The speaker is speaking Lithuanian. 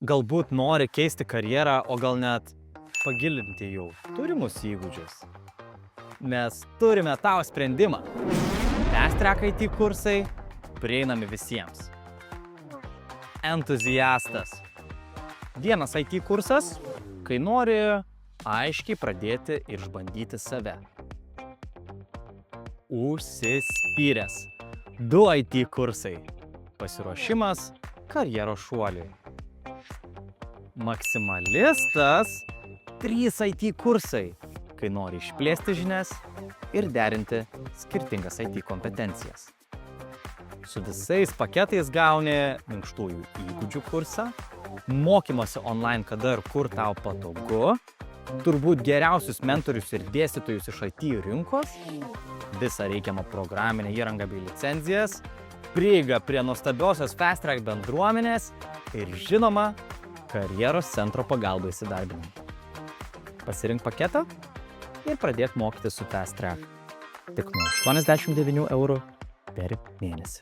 Galbūt nori keisti karjerą, o gal net pagilinti jau turimus įgūdžius. Mes turime tau sprendimą. Fast Track IT kursai prieinami visiems. Entuziastas. Vienas IT kursas, kai nori aiškiai pradėti ir išbandyti save. Užsispyręs. 2 IT kursai. Pasiruošimas karjeros šuoliui. Maksimalistas. 3 IT kursai, kai nori išplėsti žinias ir derinti skirtingas IT kompetencijas. Su visais paketais gauni minkštųjų įgūdžių kursą, mokymosi online kada ir kur tau patogu, turbūt geriausius mentorius ir dėstytojus iš IT rinkos, visą reikiamą programinę įrangą bei licenzijas, prieigą prie nuostabiosios Fast Track bendruomenės ir žinoma, karjeros centro pagalba įsidarbinimui. Pasirink paketą ir pradėk mokytis su Fast Track. Tik nuo 89 € per mėnesį.